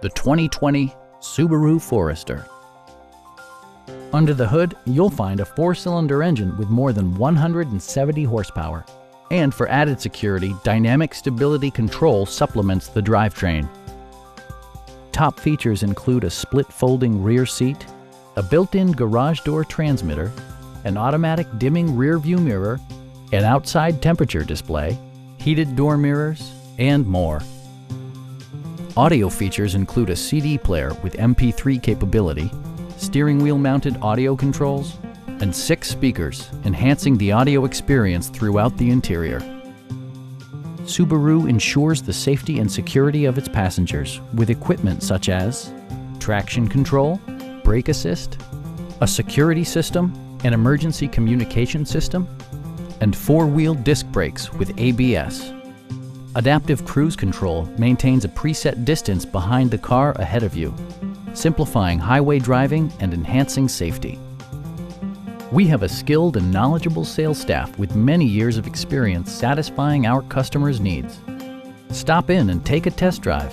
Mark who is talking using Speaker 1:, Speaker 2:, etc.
Speaker 1: the 2020 Subaru Forester. Under the hood, you'll find a 4-cylinder engine with more than 170 horsepower. And for added security, dynamic stability control supplements the drivetrain. Top features include a split folding rear seat, a built-in garage door transmitter, an automatic dimming rear view mirror, an outside temperature display, heated door mirrors, and more. Audio features include a CD player with MP3 capability, steering wheel mounted audio controls, and 6 speakers, enhancing the audio experience throughout the interior. Subaru ensures the safety and security of its passengers with equipment such as traction control, brake assist, a security system, an emergency communication system, and 4-wheel disc brakes with ABS. Adaptive Cruise Control maintains a preset distance behind the car ahead of you, simplifying highway driving and enhancing safety. We have a skilled and knowledgeable sales staff with many years of experience satisfying our customers' needs. Stop in and take a test drive.